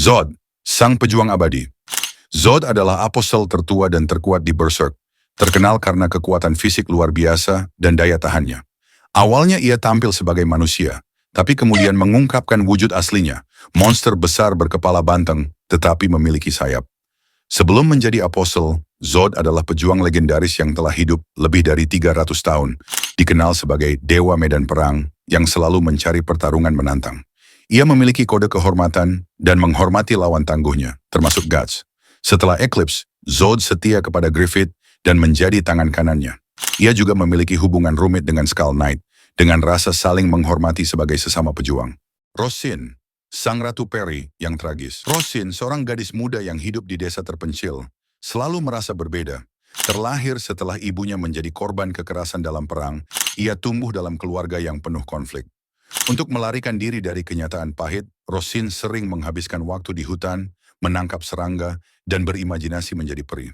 Zod, sang pejuang abadi. Zod adalah apostel tertua dan terkuat di Berserk, terkenal karena kekuatan fisik luar biasa dan daya tahannya. Awalnya ia tampil sebagai manusia, tapi kemudian mengungkapkan wujud aslinya, monster besar berkepala banteng, tetapi memiliki sayap. Sebelum menjadi apostel, Zod adalah pejuang legendaris yang telah hidup lebih dari 300 tahun, dikenal sebagai dewa medan perang yang selalu mencari pertarungan menantang. Ia memiliki kode kehormatan dan menghormati lawan tangguhnya, termasuk Guts. Setelah Eclipse, Zod setia kepada Griffith dan menjadi tangan kanannya. Ia juga memiliki hubungan rumit dengan Skull Knight, dengan rasa saling menghormati sebagai sesama pejuang. Rosin, sang Ratu Peri yang tragis. Rosin, seorang gadis muda yang hidup di desa terpencil, selalu merasa berbeda. Terlahir setelah ibunya menjadi korban kekerasan dalam perang, ia tumbuh dalam keluarga yang penuh konflik. Untuk melarikan diri dari kenyataan pahit, Rosin sering menghabiskan waktu di hutan, menangkap serangga, dan berimajinasi menjadi peri.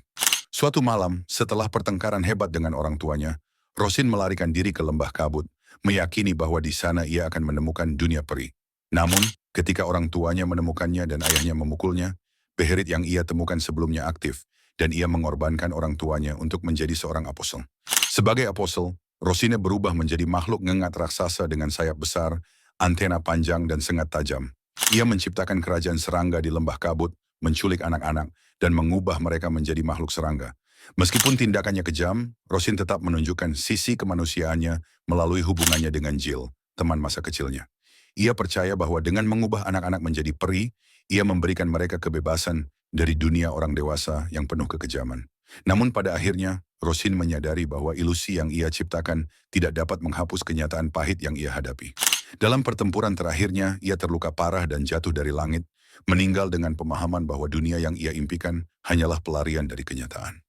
Suatu malam, setelah pertengkaran hebat dengan orang tuanya, Rosin melarikan diri ke lembah kabut, meyakini bahwa di sana ia akan menemukan dunia peri. Namun, ketika orang tuanya menemukannya dan ayahnya memukulnya, Beherit yang ia temukan sebelumnya aktif, dan ia mengorbankan orang tuanya untuk menjadi seorang apostel. Sebagai apostel, Rosine berubah menjadi makhluk ngengat raksasa dengan sayap besar, antena panjang dan sengat tajam. Ia menciptakan kerajaan serangga di lembah kabut, menculik anak-anak, dan mengubah mereka menjadi makhluk serangga. Meskipun tindakannya kejam, Rosin tetap menunjukkan sisi kemanusiaannya melalui hubungannya dengan Jill, teman masa kecilnya. Ia percaya bahwa dengan mengubah anak-anak menjadi peri, ia memberikan mereka kebebasan dari dunia orang dewasa yang penuh kekejaman. Namun pada akhirnya, Rosin menyadari bahwa ilusi yang ia ciptakan tidak dapat menghapus kenyataan pahit yang ia hadapi. Dalam pertempuran terakhirnya, ia terluka parah dan jatuh dari langit, meninggal dengan pemahaman bahwa dunia yang ia impikan hanyalah pelarian dari kenyataan.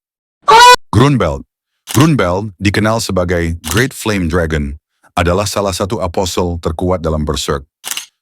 Grunbeld. Grunbeld, dikenal sebagai Great Flame Dragon, adalah salah satu apostel terkuat dalam Berserk.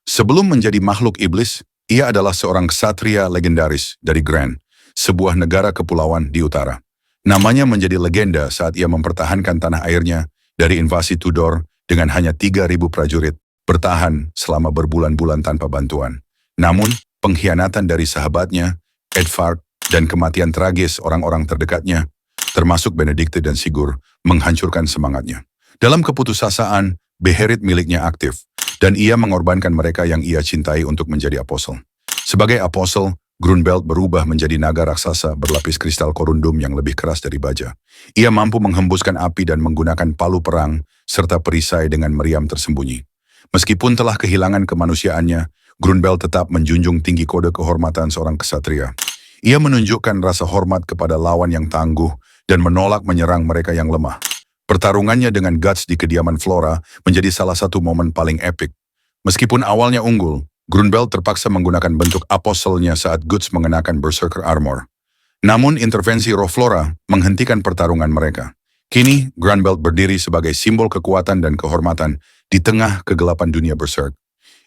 Sebelum menjadi makhluk iblis, ia adalah seorang ksatria legendaris dari Grand, sebuah negara kepulauan di utara. Namanya menjadi legenda saat ia mempertahankan tanah airnya dari invasi Tudor dengan hanya 3.000 prajurit, bertahan selama berbulan-bulan tanpa bantuan. Namun, pengkhianatan dari sahabatnya, Edvard, dan kematian tragis orang-orang terdekatnya, termasuk Benedikte dan Sigurd, menghancurkan semangatnya. Dalam keputusasaan, Beherit miliknya aktif, dan ia mengorbankan mereka yang ia cintai untuk menjadi apostel. Sebagai apostel, Grunbeld berubah menjadi naga raksasa berlapis kristal korundum yang lebih keras dari baja. Ia mampu menghembuskan api dan menggunakan palu perang, serta perisai dengan meriam tersembunyi. Meskipun telah kehilangan kemanusiaannya, Grunbeld tetap menjunjung tinggi kode kehormatan seorang ksatria. Ia menunjukkan rasa hormat kepada lawan yang tangguh dan menolak menyerang mereka yang lemah. Pertarungannya dengan Guts di kediaman Flora menjadi salah satu momen paling epik. Meskipun awalnya unggul, Grunbeld terpaksa menggunakan bentuk apostelnya saat Guts mengenakan Berserker Armor. Namun intervensi Roh Flora menghentikan pertarungan mereka. Kini, Grunbeld berdiri sebagai simbol kekuatan dan kehormatan di tengah kegelapan dunia Berserk.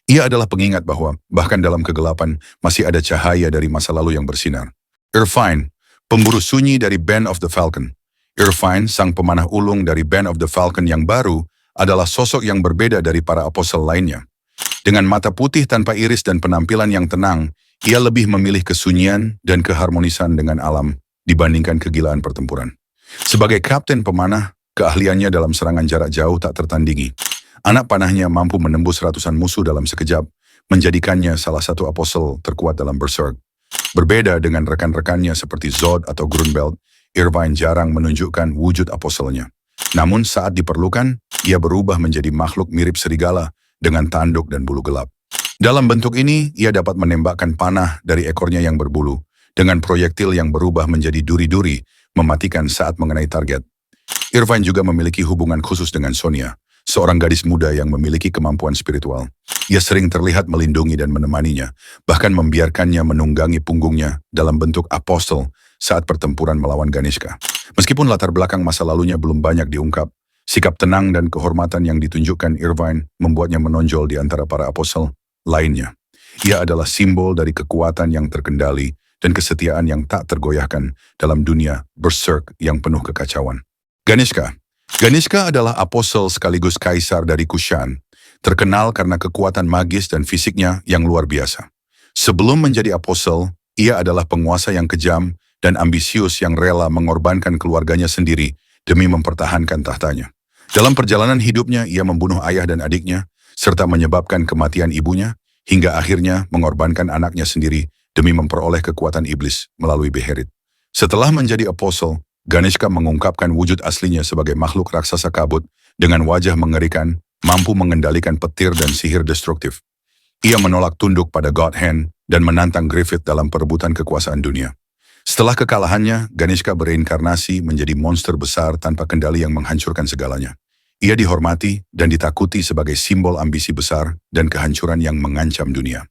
Ia adalah pengingat bahwa, bahkan dalam kegelapan, masih ada cahaya dari masa lalu yang bersinar. Irvine, pemburu sunyi dari Band of the Falcon. Irvine, sang pemanah ulung dari Band of the Falcon yang baru, adalah sosok yang berbeda dari para apostel lainnya. Dengan mata putih tanpa iris dan penampilan yang tenang, ia lebih memilih kesunyian dan keharmonisan dengan alam dibandingkan kegilaan pertempuran. Sebagai kapten pemanah, keahliannya dalam serangan jarak jauh tak tertandingi. Anak panahnya mampu menembus ratusan musuh dalam sekejap, menjadikannya salah satu apostel terkuat dalam Berserk. Berbeda dengan rekan-rekannya seperti Zod atau Grunbeld, Irvine jarang menunjukkan wujud apostelnya. Namun saat diperlukan, ia berubah menjadi makhluk mirip serigala dengan tanduk dan bulu gelap. Dalam bentuk ini, ia dapat menembakkan panah dari ekornya yang berbulu, dengan proyektil yang berubah menjadi duri-duri, mematikan saat mengenai target. Irvine juga memiliki hubungan khusus dengan Sonia, seorang gadis muda yang memiliki kemampuan spiritual. Ia sering terlihat melindungi dan menemaninya, bahkan membiarkannya menunggangi punggungnya dalam bentuk apostel saat pertempuran melawan Ganishka. Meskipun latar belakang masa lalunya belum banyak diungkap, sikap tenang dan kehormatan yang ditunjukkan Irvine membuatnya menonjol di antara para apostel lainnya. Ia adalah simbol dari kekuatan yang terkendali dan kesetiaan yang tak tergoyahkan dalam dunia Berserk yang penuh kekacauan. Ganishka. Ganishka adalah apostel sekaligus kaisar dari Kushan, terkenal karena kekuatan magis dan fisiknya yang luar biasa. Sebelum menjadi apostel, ia adalah penguasa yang kejam dan ambisius yang rela mengorbankan keluarganya sendiri demi mempertahankan tahtanya. Dalam perjalanan hidupnya, ia membunuh ayah dan adiknya, serta menyebabkan kematian ibunya, hingga akhirnya mengorbankan anaknya sendiri demi memperoleh kekuatan iblis melalui Beherit. Setelah menjadi apostel, Ganeshka mengungkapkan wujud aslinya sebagai makhluk raksasa kabut dengan wajah mengerikan, mampu mengendalikan petir dan sihir destruktif. Ia menolak tunduk pada God Hand dan menantang Griffith dalam perebutan kekuasaan dunia. Setelah kekalahannya, Ganeshka bereinkarnasi menjadi monster besar tanpa kendali yang menghancurkan segalanya. Ia dihormati dan ditakuti sebagai simbol ambisi besar dan kehancuran yang mengancam dunia.